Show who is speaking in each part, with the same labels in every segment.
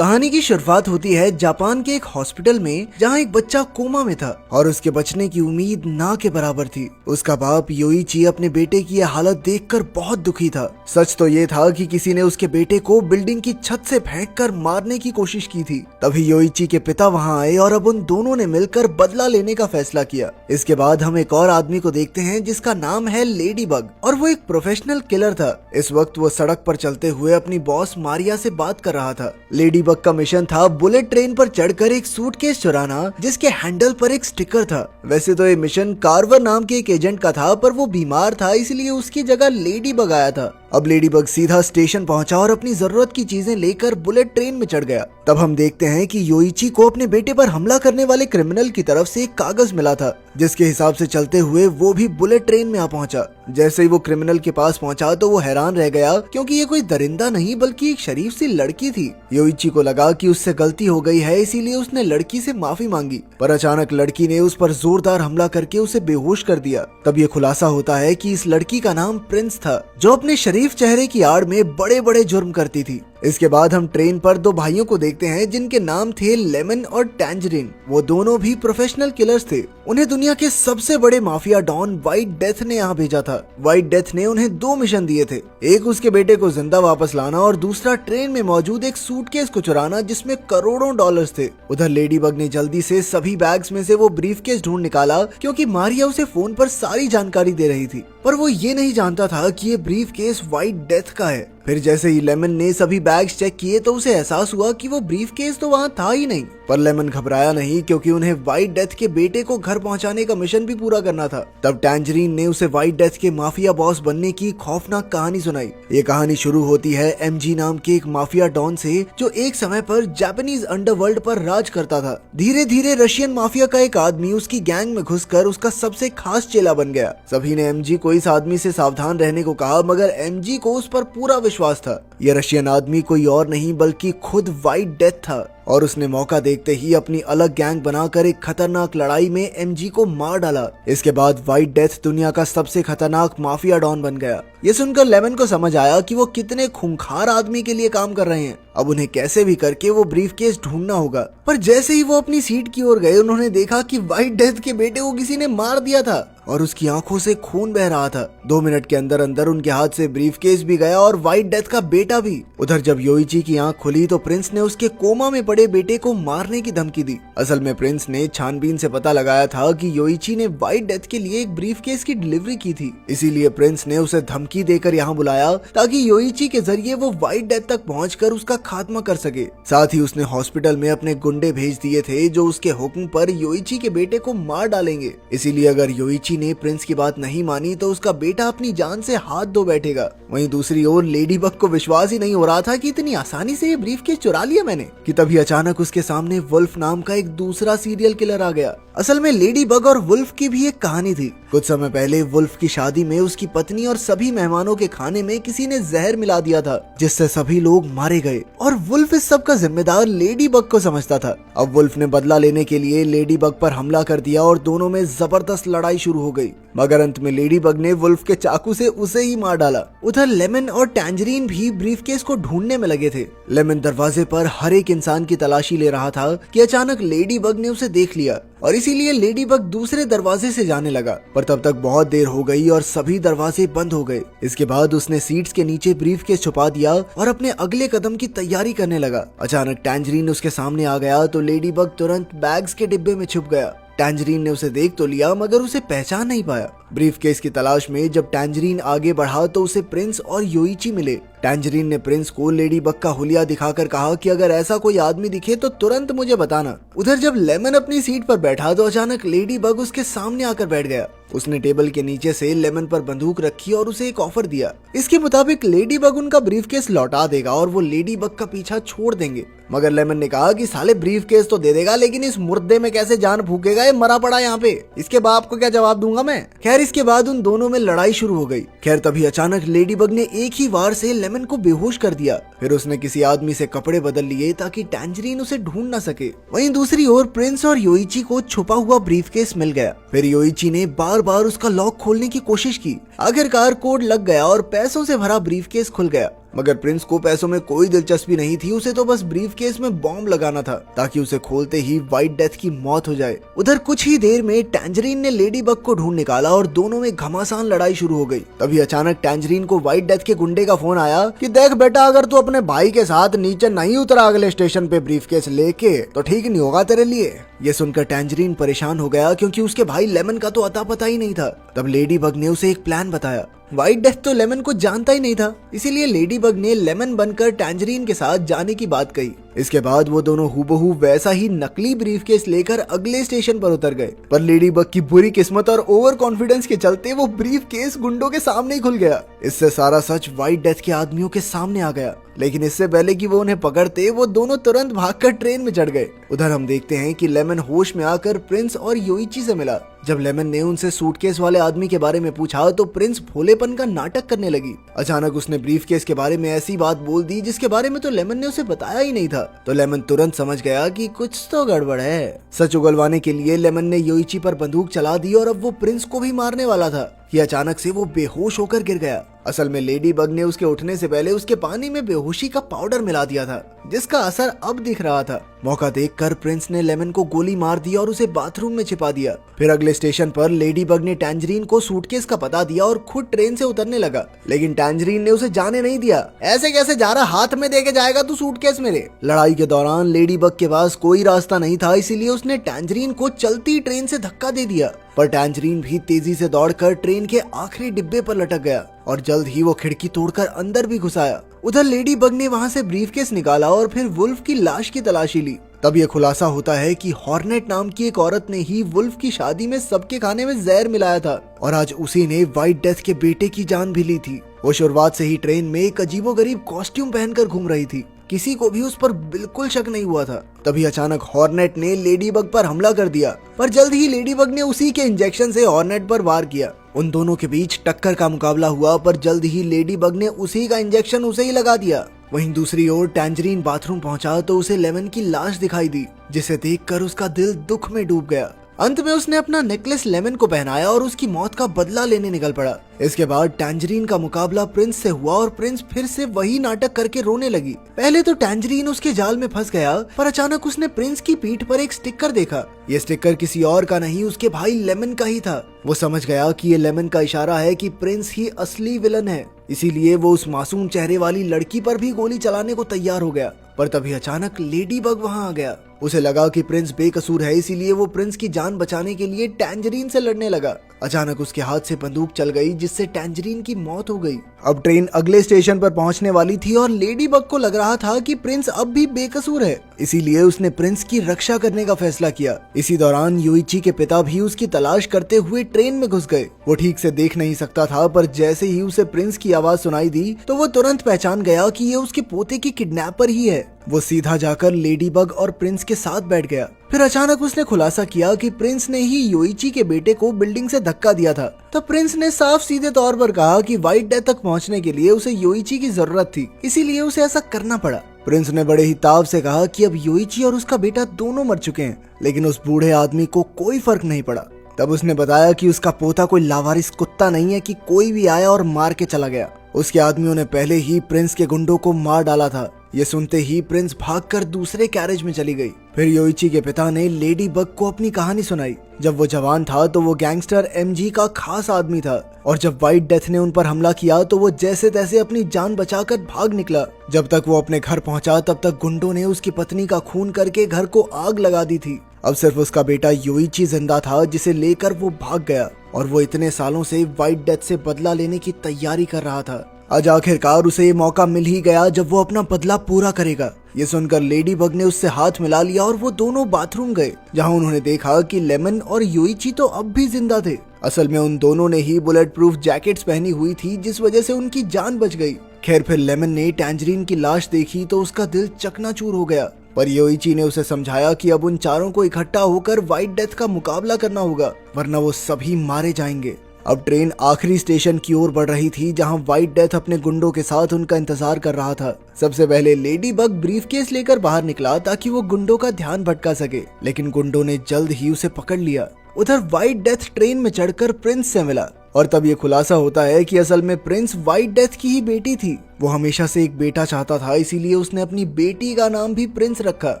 Speaker 1: कहानी की शुरुआत होती है जापान के एक हॉस्पिटल में, जहां एक बच्चा कोमा में था और उसके बचने की उम्मीद ना के बराबर थी। उसका बाप योइची अपने बेटे की यह हालत देखकर बहुत दुखी था। सच तो ये था कि किसी ने उसके बेटे को बिल्डिंग की छत से फेंककर मारने की कोशिश की थी। तभी योइची के पिता वहां आए और अब उन दोनों ने मिलकर बदला लेने का फैसला किया। इसके बाद हम एक और आदमी को देखते हैं जिसका नाम है लेडी बग, और वो एक प्रोफेशनल किलर था। इस वक्त वो सड़क पर चलते हुए अपनी बॉस मारिया से बात कर रहा था। लेडी बग का मिशन था बुलेट ट्रेन पर चढ़कर एक सूटकेस चुराना जिसके हैंडल पर एक स्टिकर था। वैसे तो ये मिशन कार्वर नाम के एक एजेंट का था, पर वो बीमार था, इसलिए उसकी जगह लेडी बग आया था। अब लेडी बग सीधा स्टेशन पहुंचा और अपनी जरूरत की चीजें लेकर बुलेट ट्रेन में चढ़ गया। तब हम देखते हैं कि योइची को अपने बेटे पर हमला करने वाले क्रिमिनल की तरफ से एक कागज मिला था, जिसके हिसाब से चलते हुए वो भी बुलेट ट्रेन में आ पहुंचा। जैसे ही वो क्रिमिनल के पास पहुंचा तो वो हैरान रह गया, क्योंकि ये कोई दरिंदा नहीं बल्कि एक शरीफ सी लड़की थी। योइची को लगा कि उससे गलती हो गई है, इसीलिए उसने लड़की से माफी मांगी, पर अचानक लड़की ने उस पर जोरदार हमला करके उसे बेहोश कर दिया। तब ये खुलासा होता है कि इस लड़की का नाम प्रिंस था, जो अपने शरीफ चेहरे की आड़ में बड़े बड़े जुर्म करती थी। इसके बाद हम ट्रेन पर दो भाइयों को देखते हैं जिनके नाम थे लेमन और टैंजरीन। वो दोनों भी प्रोफेशनल किलर्स थे। उन्हें दुनिया के सबसे बड़े माफिया डॉन व्हाइट डेथ ने यहाँ भेजा था। व्हाइट डेथ ने उन्हें दो मिशन दिए थे, एक उसके बेटे को जिंदा वापस लाना और दूसरा ट्रेन में मौजूद एक सूटकेस को चुराना जिसमें करोड़ों डॉलर्स थे। उधर लेडी बग ने जल्दी से सभी बैग्स में से वो ब्रीफकेस ढूंढ निकाला, क्योंकि मारिया उसे फोन पर सारी जानकारी दे रही थी, पर वो ये नहीं जानता था कि ये ब्रीफकेस व्हाइट डेथ का है। फिर जैसे ही लेमन ने सभी बैग्स चेक किए तो उसे एहसास हुआ कि वो ब्रीफकेस तो वहाँ था ही नहीं। पर लेमन घबराया नहीं, क्योंकि उन्हें व्हाइट डेथ के बेटे को घर पहुंचाने का मिशन भी पूरा करना था। तब टैंजरीन ने उसे व्हाइट डेथ के माफिया बॉस बनने की खौफनाक कहानी सुनाई। ये कहानी शुरू होती है एमजी नाम के एक माफिया डॉन से, जो एक समय पर जापानीज अंडरवर्ल्ड पर राज करता था। धीरे धीरे रशियन माफिया का एक आदमी उसकी गैंग में घुसकर उसका सबसे खास चेला बन गया। सभी ने एमजी को इस आदमी से सावधान रहने को कहा, मगर एमजी को उस पर पूरा विश्वास था। यह रशियन आदमी कोई और नहीं बल्कि खुद व्हाइट डेथ था, और उसने मौका देखते ही अपनी अलग गैंग बनाकर एक खतरनाक लड़ाई में एमजी को मार डाला। इसके बाद व्हाइट डेथ दुनिया का सबसे खतरनाक माफिया डॉन बन गया। ये सुनकर लेमन को समझ आया कि वो कितने खूंखार आदमी के लिए काम कर रहे हैं। अब उन्हें कैसे भी करके वो ब्रीफकेस ढूंढना होगा। पर जैसे ही वो अपनी सीट की ओर गए, उन्होंने देखा कि व्हाइट डेथ के बेटे को किसी ने मार दिया था और उसकी आंखों से खून बह रहा था। 2 मिनट के अंदर अंदर उनके हाथ से ब्रीफकेस भी गया और व्हाइट डेथ का बेटा भी। उधर जब योइची की आंख खुली तो प्रिंस ने उसके कोमा में पड़े बेटे को मारने की धमकी दी। असल में प्रिंस ने छानबीन से पता लगाया था कि योइची ने व्हाइट डेथ के लिए एक ब्रीफकेस की डिलीवरी की थी, इसीलिए प्रिंस ने उसे धमकी देकर यहाँ बुलाया ताकि योइची के जरिए वो व्हाइट डेथ तक पहुंचकर उसका खात्मा कर सके। साथ ही उसने हॉस्पिटल में अपने गुंडे भेज दिए थे, जो उसके हुक्म पर योइची के बेटे को मार डालेंगे। इसीलिए अगर योइची ने प्रिंस की बात नहीं मानी तो उसका बेटा अपनी जान से हाथ धो बैठेगा। वहीं दूसरी ओर लेडी बग को विश्वास ही नहीं हो रहा था कि इतनी आसानी से ये ब्रीफकेस चुरा लिया मैंने, कि तभी अचानक उसके सामने वुल्फ नाम का एक दूसरा सीरियल किलर आ गया। असल में लेडी बग और वुल्फ की भी एक कहानी थी। कुछ समय पहले वुल्फ की शादी में उसकी पत्नी और सभी मेहमानों के खाने में किसी ने जहर मिला दिया था, जिससे सभी लोग मारे गए, और वुल्फ इस सब का जिम्मेदार लेडी बग को समझता था। अब वुल्फ ने बदला लेने के लिए लेडी बग पर हमला कर दिया और दोनों में जबरदस्त लड़ाई शुरू हो गई, मगर अंत में लेडी बग ने वुल्फ के चाकू से उसे ही मार डाला। उधर लेमन और टैंजरीन भी ब्रीफकेस को ढूंढने में लगे थे। लेमन दरवाजे पर हर एक इंसान की तलाशी ले रहा था कि अचानक लेडी बग ने उसे देख लिया, और इसीलिए लेडी बग दूसरे दरवाजे से जाने लगा। पर तब तक बहुत देर हो गई और सभी दरवाजे बंद हो गए। इसके बाद उसने सीट्स के नीचे ब्रीफकेस छुपा दिया और अपने अगले कदम की तैयारी करने लगा। अचानक टैंजरीन उसके सामने आ गया तो लेडी बग तुरंत बैग्स के डिब्बे में छुप गया। टैंजरीन ने उसे देख तो लिया, मगर उसे पहचान नहीं पाया। ब्रीफकेस की तलाश में जब टैंजरीन आगे बढ़ा तो उसे प्रिंस और योइची मिले। टैंजरीन ने प्रिंस को लेडी बग का हुलिया दिखाकर कहा कि अगर ऐसा कोई आदमी दिखे तो तुरंत मुझे बताना। उधर जब लेमन अपनी सीट पर बैठा तो अचानक लेडी बग उसके सामने आकर बैठ गया। उसने टेबल के नीचे से लेमन पर बंदूक रखी और उसे एक ऑफर दिया। इसके मुताबिक लेडी बग उनका ब्रीफकेस लौटा देगा और वो लेडी बग का पीछा छोड़ देंगे। मगर लेमन ने कहा कि साले ब्रीफकेस तो दे देगा, लेकिन इस मुर्दे में कैसे जान फूकेगा, ये मरा पड़ा यहाँ पे, इसके बाप को क्या जवाब दूंगा मैं। खैर इसके बाद उन दोनों में लड़ाई शुरू हो गई। खैर तभी अचानक लेडी बग ने एक ही वार से लेमन को बेहोश कर दिया। फिर उसने किसी आदमी से कपड़े बदल लिए ताकि टैंजरीन उसे ढूंढ न सके। वहीं दूसरी ओर प्रिंस और योइची को छुपा हुआ ब्रीफकेस मिल गया। फिर योइची ने बार बार उसका लॉक खोलने की कोशिश की। आखिरकार कोड लग गया और पैसों से भरा ब्रीफकेस खुल गया। मगर प्रिंस को पैसों में कोई दिलचस्पी नहीं थी, उसे तो बस ब्रीफ केस में बॉम्ब लगाना था ताकि उसे खोलते ही व्हाइट डेथ की मौत हो जाए। उधर कुछ ही देर में टैंजरीन ने लेडी बग को ढूंढ निकाला और दोनों में घमासान लड़ाई शुरू हो गई। तभी अचानक टैंजरीन को व्हाइट डेथ के गुंडे का फोन आया कि देख बेटा, अगर तू अपने भाई के साथ नीचे नहीं उतरा अगले स्टेशन पे ब्रीफ केस लेके तो ठीक नहीं होगा तेरे लिए। ये सुनकर टैंजरीन परेशान हो गया क्योंकि उसके भाई लेमन का तो अता पता ही नहीं था। तब लेडी बग ने उसे एक प्लान बताया। व्हाइट डेथ तो लेमन को जानता ही नहीं था, इसीलिए लेडी बग ने लेमन बनकर टैंजरीन के साथ जाने की बात कही। इसके बाद वो दोनों हूबहू वैसा ही नकली ब्रीफकेस लेकर अगले स्टेशन पर उतर गए। पर लेडी बग की बुरी किस्मत और ओवर कॉन्फिडेंस के चलते वो ब्रीफकेस गुंडों के सामने ही खुल गया। इससे सारा सच व्हाइट डेथ के आदमियों के सामने आ गया। लेकिन इससे पहले कि वो उन्हें पकड़ते, वो दोनों तुरंत भागकर ट्रेन में चढ़ गए। उधर हम देखते हैं कि लेमन होश में आकर प्रिंस और योइची से मिला। जब लेमन ने उनसे सूटकेस वाले आदमी के बारे में पूछा तो प्रिंस भोलेपन का नाटक करने लगी। अचानक उसने ब्रीफकेस के बारे में ऐसी बात बोल दी जिसके बारे में तो लेमन ने उसे बताया ही नहीं था। तो लेमन तुरंत समझ गया कि कुछ तो गड़बड़ है। सच उगलवाने के लिए लेमन ने योइची पर बंदूक चला दी और अब वो प्रिंस को भी मारने वाला था कि अचानक से वो बेहोश होकर गिर गया। असल में लेडी बग ने उसके उठने से पहले उसके पानी में बेहोशी का पाउडर मिला दिया था, जिसका असर अब दिख रहा था। मौका देखकर प्रिंस ने लेमन को गोली मार दी और उसे बाथरूम में छिपा दिया। फिर अगले स्टेशन पर लेडी बग ने टैंजरीन को सूटकेस का पता दिया और खुद ट्रेन से उतरने लगा। लेकिन टैंजरीन ने उसे जाने नहीं दिया। ऐसे कैसे जा रहा, हाथ में देके जाएगा तू सूटकेस मेरे। लड़ाई के दौरान लेडी बग के पास कोई रास्ता नहीं था, इसीलिए उसने टैंजरीन को चलती ट्रेन से धक्का दे दिया। पर टैंजरीन भी तेजी से दौड़कर ट्रेन के आखिरी डिब्बे पर लटक गया और जल्द ही वो खिड़की तोड़कर अंदर भी घुस आया। उधर लेडी बग ने वहाँ से ब्रीफकेस निकाला और फिर वुल्फ की लाश की तलाशी ली। तब ये खुलासा होता है कि हॉर्नेट नाम की एक औरत ने ही वुल्फ की शादी में सबके खाने में जहर मिलाया था और आज उसी ने व्हाइट डेथ के बेटे की जान भी ली थी। वो शुरुआत से ही ट्रेन में एक अजीबोगरीब कॉस्ट्यूम पहनकर घूम रही थी। किसी को भी उस पर बिल्कुल शक नहीं हुआ था। तभी अचानक हॉर्नेट ने लेडी बग पर हमला कर दिया, पर जल्द ही लेडी बग ने उसी के इंजेक्शन से हॉर्नेट पर वार किया। उन दोनों के बीच टक्कर का मुकाबला हुआ, पर जल्द ही लेडी बग ने उसी का इंजेक्शन उसे ही लगा दिया। वहीं दूसरी ओर टैंजरीन बाथरूम पहुंचा तो उसे लेमन की लाश दिखाई दी, जिसे देखकर उसका दिल दुख में डूब गया। अंत में उसने अपना नेकलेस लेमन को पहनाया और उसकी मौत का बदला लेने निकल पड़ा। इसके बाद टैंजरीन का मुकाबला प्रिंस से हुआ और प्रिंस फिर से वही नाटक करके रोने लगी। पहले तो टैंजरीन उसके जाल में फंस गया, पर अचानक उसने प्रिंस की पीठ पर एक स्टिकर देखा। ये स्टिकर किसी और का नहीं, उसके भाई लेमन का ही था। वो समझ गया कि ये लेमन का इशारा है कि प्रिंस ही असली विलन है, इसीलिए वो उस मासूम चेहरे वाली लड़की पर भी गोली चलाने को तैयार हो गया। पर तभी अचानक लेडी बग वहाँ आ गया। उसे लगा कि प्रिंस बेकसूर है, इसीलिए वो प्रिंस की जान बचाने के लिए टैंजरीन से लड़ने लगा। अचानक उसके हाथ से बंदूक चल गई, जिससे टैंजरीन की मौत हो गई। अब ट्रेन अगले स्टेशन पर पहुंचने वाली थी और लेडी बग को लग रहा था कि प्रिंस अब भी बेकसूर है, इसीलिए उसने प्रिंस की रक्षा करने का फैसला किया। इसी दौरान योइची के पिता भी उसकी तलाश करते हुए ट्रेन में घुस गए। वो ठीक से देख नहीं सकता था, पर जैसे ही उसे प्रिंस की आवाज सुनाई दी तो वो तुरंत पहचान गया कि ये उसके पोते की किडनैपर ही है। वो सीधा जाकर लेडी बग और प्रिंस के साथ बैठ गया। फिर अचानक उसने खुलासा किया कि प्रिंस ने ही योइची के बेटे को बिल्डिंग से धक्का दिया था। तब प्रिंस ने साफ सीधे तौर पर कहा कि व्हाइट डेथ तक पहुंचने के लिए उसे योइची की जरूरत थी, इसीलिए उसे ऐसा करना पड़ा। प्रिंस ने बड़े ही ताव से कहा कि अब योइची और उसका बेटा दोनों मर चुके हैं, लेकिन उस बूढ़े आदमी को कोई फर्क नहीं पड़ा। तब उसने बताया कि उसका पोता कोई लावारिस कुत्ता नहीं है कि कोई भी आया और मार के चला गया। उसके आदमियों ने पहले ही प्रिंस के गुंडों को मार डाला था। ये सुनते ही प्रिंस भागकर दूसरे कैरेज में चली गई। फिर योइची के पिता ने लेडी बग को अपनी कहानी सुनाई। जब वो जवान था तो वो गैंगस्टर एमजी का खास आदमी था, और जब व्हाइट डेथ ने उन पर हमला किया तो वो जैसे तैसे अपनी जान बचाकर भाग निकला। जब तक वो अपने घर पहुंचा तब तक गुंडों ने उसकी पत्नी का खून करके घर को आग लगा दी थी। अब सिर्फ उसका बेटा योइची जिंदा था, जिसे लेकर वो भाग गया, और वो इतने सालों से व्हाइट डेथ से बदला लेने की तैयारी कर रहा था। आज आखिरकार उसे ये मौका मिल ही गया जब वो अपना बदला पूरा करेगा। ये सुनकर लेडी बग ने उससे हाथ मिला लिया और वो दोनों बाथरूम गए, जहां उन्होंने देखा कि लेमन और योइची तो अब भी जिंदा थे। असल में उन दोनों ने ही बुलेट प्रूफ जैकेट्स पहनी हुई थी, जिस वजह से उनकी जान बच गई। खैर, फिर लेमन ने टैंजरीन की लाश देखी तो उसका दिल चकनाचूर हो गया, पर योइची ने उसे समझाया कि अब उन चारों को इकट्ठा होकर व्हाइट डेथ का मुकाबला करना होगा, वरना वो सभी मारे जाएंगे। अब ट्रेन आखिरी स्टेशन की ओर बढ़ रही थी, जहां व्हाइट डेथ अपने गुंडों के साथ उनका इंतजार कर रहा था। सबसे पहले लेडी बग ब्रीफकेस लेकर बाहर निकला ताकि वो गुंडों का ध्यान भटका सके, लेकिन गुंडों ने जल्द ही उसे पकड़ लिया। उधर व्हाइट डेथ ट्रेन में चढ़कर प्रिंस से मिला। और तब ये खुलासा होता है कि असल में प्रिंस व्हाइट डेथ की ही बेटी थी। वो हमेशा से एक बेटा चाहता था, इसीलिए उसने अपनी बेटी का नाम भी प्रिंस रखा।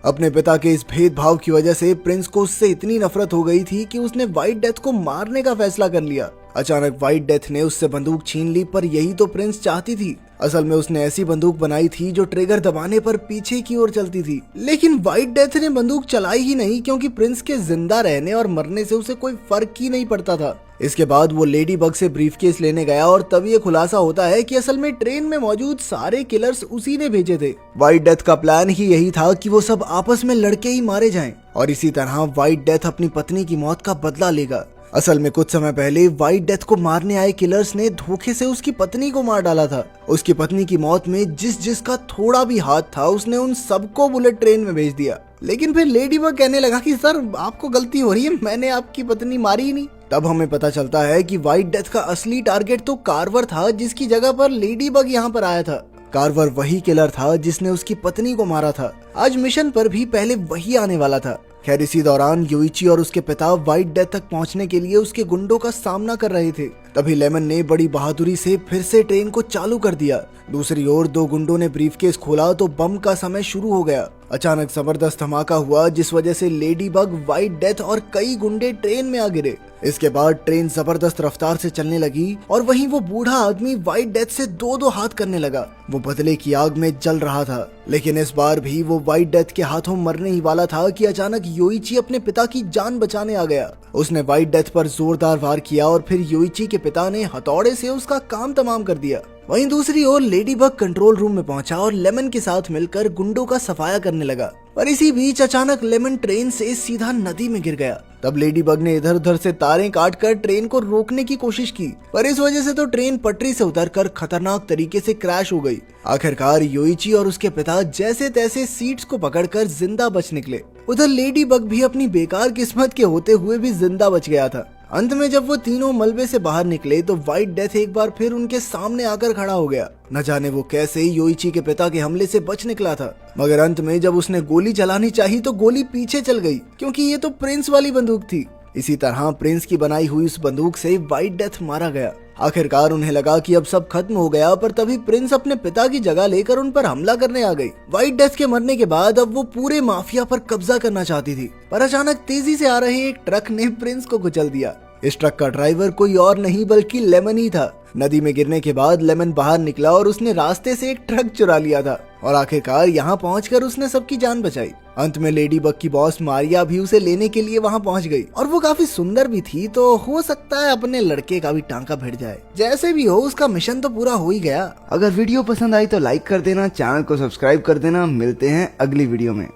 Speaker 1: अपने पिता के इस भेदभाव की वजह से प्रिंस को उससे इतनी नफरत हो गई थी कि उसने व्हाइट डेथ को मारने का फैसला कर लिया। अचानक व्हाइट डेथ ने उससे बंदूक छीन ली, पर यही तो प्रिंस चाहती थी। असल में उसने ऐसी बंदूक बनाई थी जो ट्रिगर दबाने पर पीछे की ओर चलती थी, लेकिन व्हाइट डेथ ने बंदूक चलाई ही नहीं, क्योंकि प्रिंस के जिंदा रहने और मरने से उसे कोई फर्क ही नहीं पड़ता था। इसके बाद वो लेडी बग से ब्रीफकेस लेने गया और तब ये खुलासा होता है कि असल में ट्रेन में मौजूद सारे किलर्स उसी ने भेजे थे। व्हाइट डेथ का प्लान ही यही था कि वो सब आपस में लड़के ही मारे जाएं और इसी तरह व्हाइट डेथ अपनी पत्नी की मौत का बदला लेगा। असल में कुछ समय पहले व्हाइट डेथ को मारने आए किलर्स ने धोखे से उसकी पत्नी को मार डाला था। उसकी पत्नी की मौत में जिसका थोड़ा भी हाथ था, उसने उन सबको बुलेट ट्रेन में भेज दिया। लेकिन फिर लेडी बग कहने लगा कि सर आपको गलती हो रही है, मैंने आपकी पत्नी मारी ही नहीं। तब हमें पता चलता है कि व्हाइट डेथ का असली टारगेट तो कार्वर था, जिसकी जगह पर लेडी बग यहाँ पर आया था। कार्वर वही किलर था जिसने उसकी पत्नी को मारा था। आज मिशन पर भी पहले वही आने वाला था। खैर इसी दौरान योइची और उसके पिता व्हाइट डेथ तक पहुंचने के लिए उसके गुंडों का सामना कर रहे थे। तभी लेमन ने बड़ी बहादुरी से फिर से ट्रेन को चालू कर दिया। दूसरी ओर दो गुंडों ने ब्रीफकेस खोला तो बम का समय शुरू हो गया। अचानक जबरदस्त धमाका हुआ, जिस वजह से लेडी बग, व्हाइट डेथ और कई गुंडे ट्रेन में आ गिरे। इसके बाद ट्रेन जबरदस्त रफ्तार से चलने लगी और वहीं वो बूढ़ा आदमी व्हाइट डेथ से दो हाथ करने लगा। वो बदले की आग में जल रहा था, लेकिन इस बार भी वो व्हाइट डेथ के हाथों मरने ही वाला था कि अचानक योइची अपने पिता की जान बचाने आ गया। उसने व्हाइट डेथ पर जोरदार वार किया और फिर योइची के पिता ने हथौड़े से उसका काम तमाम कर दिया। वहीं दूसरी ओर लेडी बग कंट्रोल रूम में पहुंचा और लेमन के साथ मिलकर गुंडों का सफाया करने लगा। पर इसी बीच अचानक लेमन ट्रेन से सीधा नदी में गिर गया। तब लेडी बग ने इधर उधर से तारें काटकर ट्रेन को रोकने की कोशिश की, पर इस वजह से तो ट्रेन पटरी से उतरकर खतरनाक तरीके से क्रैश हो गई। आखिरकार योइची और उसके पिता जैसे तैसे सीट्स को पकड़कर जिंदा बच निकले। उधर लेडी बग भी अपनी बेकार किस्मत के होते हुए भी जिंदा बच गया था। अंत में जब वो तीनों मलबे से बाहर निकले तो व्हाइट डेथ एक बार फिर उनके सामने आकर खड़ा हो गया। न जाने वो कैसे योइची के पिता के हमले से बच निकला था, मगर अंत में जब उसने गोली चलानी चाहिए तो गोली पीछे चल गई, क्योंकि ये तो प्रिंस वाली बंदूक थी। इसी तरह प्रिंस की बनाई हुई उस बंदूक से व्हाइट डेथ मारा गया। आखिरकार उन्हें लगा कि अब सब खत्म हो गया, पर तभी प्रिंस अपने पिता की जगह लेकर उन पर हमला करने आ गई। व्हाइट डेथ के मरने के बाद अब वो पूरे माफिया पर कब्जा करना चाहती थी, पर अचानक तेजी से आ रहे एक ट्रक ने प्रिंस को कुचल दिया। इस ट्रक का ड्राइवर कोई और नहीं बल्कि लेमन ही था। नदी में गिरने के बाद लेमन बाहर निकला और उसने रास्ते से एक ट्रक चुरा लिया था और आखिरकार यहाँ पहुंचकर उसने सबकी जान बचाई। अंत में लेडी बग की बॉस मारिया भी उसे लेने के लिए वहाँ पहुँच गई और वो काफी सुंदर भी थी, तो हो सकता है अपने लड़के का भी टांका भिड़ जाए। जैसे भी हो, उसका मिशन तो पूरा हो ही गया। अगर वीडियो पसंद आई तो लाइक कर देना, चैनल को सब्सक्राइब कर देना। मिलते हैं अगली वीडियो में।